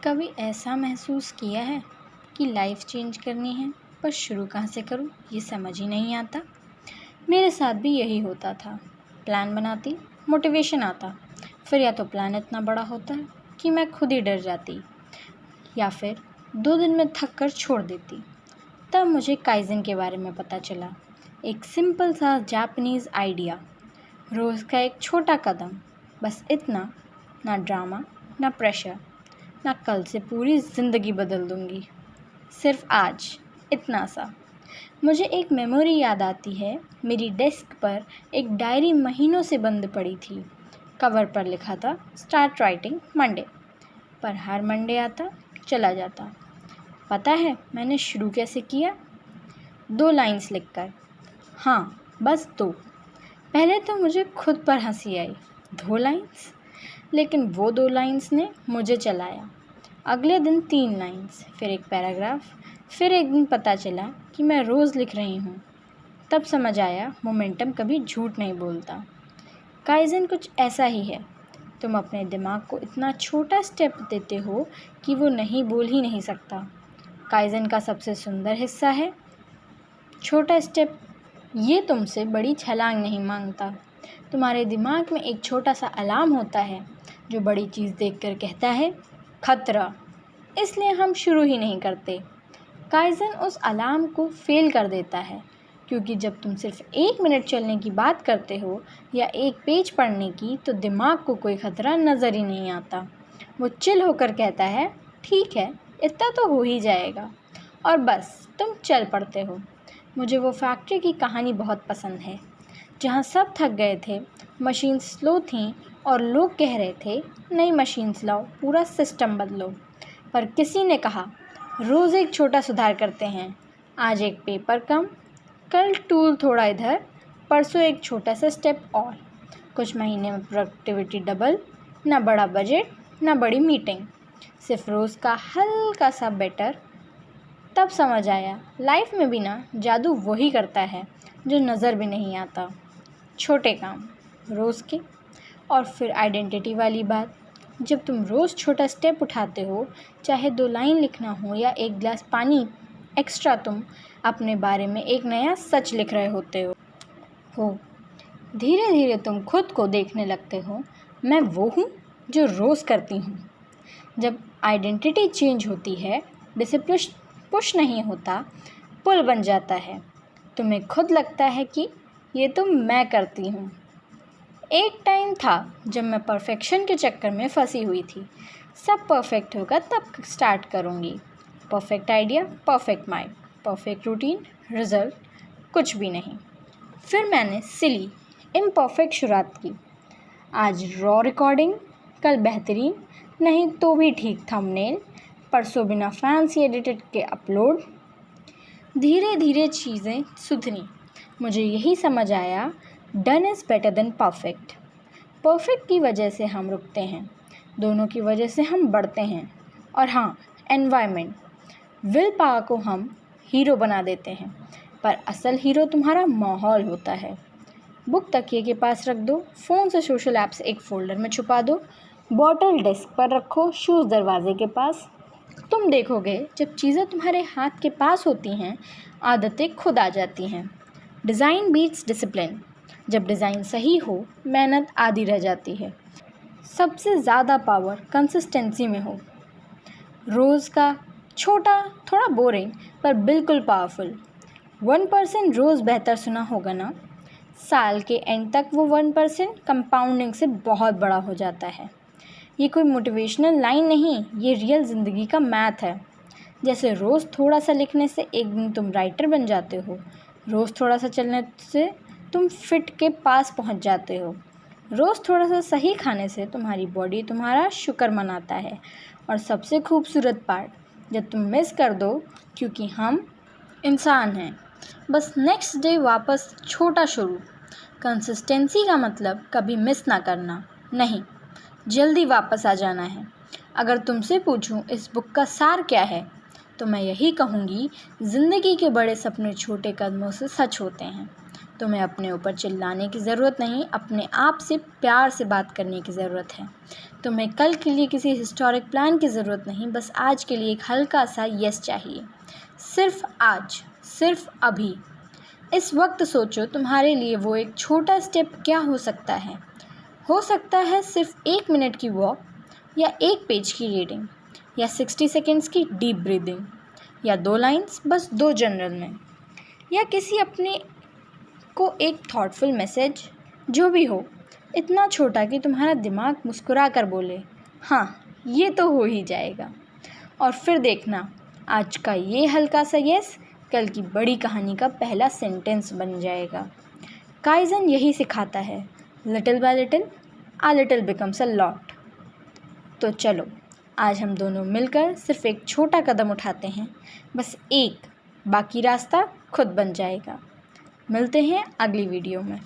कभी ऐसा महसूस किया है कि लाइफ चेंज करनी है पर शुरू कहाँ से करूँ ये समझ ही नहीं आता। मेरे साथ भी यही होता था। प्लान बनाती, मोटिवेशन आता, फिर या तो प्लान इतना बड़ा होता है कि मैं खुद ही डर जाती या फिर 2 दिन में थक कर छोड़ देती। तब मुझे काइज़न के बारे में पता चला। एक सिंपल सा जापानीज़ आइडिया, रोज़ का एक छोटा कदम, बस इतना, ना ड्रामा ना प्रेशर, ना कल से पूरी ज़िंदगी बदल दूँगी, सिर्फ आज इतना सा। मुझे एक मेमोरी याद आती है। मेरी डेस्क पर एक डायरी महीनों से बंद पड़ी थी। कवर पर लिखा था स्टार्ट राइटिंग मंडे, पर हर मंडे आता चला जाता। पता है मैंने शुरू कैसे किया? 2 लाइन्स लिखकर। हाँ, बस 2। पहले तो मुझे खुद पर हंसी आई, 2 लाइन्स, लेकिन वो 2 लाइन्स ने मुझे चलाया। अगले दिन 3 लाइन्स, फिर एक पैराग्राफ, फिर एक दिन पता चला कि मैं रोज़ लिख रही हूँ। तब समझ आया मोमेंटम कभी झूठ नहीं बोलता। काइज़न कुछ ऐसा ही है। तुम अपने दिमाग को इतना छोटा स्टेप देते हो कि वो नहीं बोल ही नहीं सकता। काइज़न का सबसे सुंदर हिस्सा है छोटा स्टेप। ये तुमसे बड़ी छलांग नहीं मांगता। तुम्हारे दिमाग में एक छोटा सा अलार्म होता है जो बड़ी चीज़ देखकर कहता है खतरा, इसलिए हम शुरू ही नहीं करते। काइज़न उस अलार्म को फेल कर देता है, क्योंकि जब तुम सिर्फ 1 मिनट चलने की बात करते हो या एक पेज पढ़ने की, तो दिमाग को कोई खतरा नज़र ही नहीं आता। वो चिल होकर कहता है ठीक है, इतना तो हो ही जाएगा, और बस तुम चल पड़ते हो। मुझे वो फैक्ट्री की कहानी बहुत पसंद है जहाँ सब थक गए थे, मशीन स्लो थीं और लोग कह रहे थे नई मशीन्स लाओ, पूरा सिस्टम बदलो। पर किसी ने कहा रोज़ एक छोटा सुधार करते हैं, आज एक पेपर कम, कल टूल थोड़ा इधर, परसों एक छोटा सा स्टेप और। कुछ महीने में प्रोडक्टिविटी डबल, ना बड़ा बजट ना बड़ी मीटिंग, सिर्फ रोज़ का हल्का सा बेटर। तब समझ आया लाइफ में भी ना जादू वही करता है जो नज़र भी नहीं आता। छोटे काम रोज़ के। और फिर आइडेंटिटी वाली बात, जब तुम रोज़ छोटा स्टेप उठाते हो, चाहे 2 लाइन लिखना हो या 1 गिलास पानी एक्स्ट्रा, तुम अपने बारे में एक नया सच लिख रहे होते हो। धीरे धीरे तुम खुद को देखने लगते हो, मैं वो हूँ जो रोज़ करती हूँ। जब आइडेंटिटी चेंज होती है, डिसिप्लिन पुश नहीं होता, पुल बन जाता है। तुम्हें खुद लगता है कि ये तो मैं करती हूँ। एक टाइम था जब मैं परफेक्शन के चक्कर में फंसी हुई थी। सब परफेक्ट होगा तब स्टार्ट करूँगी। Perfect idea, perfect mind, perfect routine, result कुछ भी नहीं। फिर मैंने सिली इम्परफेक्ट शुरुआत की। आज रॉ रिकॉर्डिंग, कल बेहतरीन, नहीं तो भी ठीक थंबनेल, परसों बिना फैंसी एडिटेड के अपलोड। धीरे धीरे चीज़ें सुधरी। मुझे यही समझ आया done is better than perfect. Perfect की वजह से हम रुकते हैं, दोनों की वजह से हम बढ़ते हैं। और हाँ, एनवायरनमेंट, विल पावर को हम हीरो बना देते हैं, पर असल हीरो तुम्हारा माहौल होता है। बुक तकिए के पास रख दो, फ़ोन से सोशल ऐप्स एक फ़ोल्डर में छुपा दो, बॉटल डेस्क पर रखो, शूज़ दरवाजे के पास। तुम देखोगे जब चीज़ें तुम्हारे हाथ के पास होती हैं, आदतें खुद आ जाती हैं। Design beats discipline. जब डिज़ाइन सही हो, मेहनत आधी रह जाती है। सबसे ज़्यादा पावर कंसिस्टेंसी में हो। रोज़ का छोटा, थोड़ा बोरिंग पर बिल्कुल पावरफुल 1% रोज़ बेहतर सुना होगा ना। साल के एंड तक वो 1% कंपाउंडिंग से बहुत बड़ा हो जाता है। ये कोई मोटिवेशनल लाइन नहीं, ये रियल ज़िंदगी का मैथ है। जैसे रोज़ थोड़ा सा लिखने से एक दिन तुम राइटर बन जाते हो, रोज़ थोड़ा सा चलने से तुम फिट के पास पहुंच जाते हो, रोज़ थोड़ा सा सही खाने से तुम्हारी बॉडी तुम्हारा शुक्र मनाता है। और सबसे खूबसूरत पार्ट, जब तुम मिस कर दो, क्योंकि हम इंसान हैं, बस नेक्स्ट डे वापस छोटा शुरू। कंसिस्टेंसी का मतलब कभी मिस ना करना नहीं, जल्दी वापस आ जाना है। अगर तुमसे पूछूं इस बुक का सार क्या है, तो मैं यही कहूँगी, ज़िंदगी के बड़े सपने छोटे कदमों से सच होते हैं। तुम्हें अपने ऊपर चिल्लाने की ज़रूरत नहीं, अपने आप से प्यार से बात करने की ज़रूरत है। तुम्हें कल के लिए किसी हिस्टोरिक प्लान की ज़रूरत नहीं, बस आज के लिए एक हल्का सा यस चाहिए। सिर्फ आज, सिर्फ अभी। इस वक्त सोचो तुम्हारे लिए वो एक छोटा स्टेप क्या हो सकता है। हो सकता है सिर्फ 1 मिनट की वॉक, या 1 पेज की रीडिंग, या 60 सेकेंड्स की डीप ब्रीदिंग, या 2 लाइन्स बस 2 जनरल में, या किसी अपने को एक थॉटफुल मैसेज। जो भी हो, इतना छोटा कि तुम्हारा दिमाग मुस्कुरा कर बोले हाँ ये तो हो ही जाएगा। और फिर देखना, आज का ये हल्का सा यस कल की बड़ी कहानी का पहला सेंटेंस बन जाएगा। काइज़न यही सिखाता है, little bye little uh little becomes a lot. तो चलो आज हम दोनों मिलकर सिर्फ एक छोटा कदम उठाते हैं, बस एक, बाकी रास्ता खुद बन जाएगा। मिलते हैं अगली वीडियो में।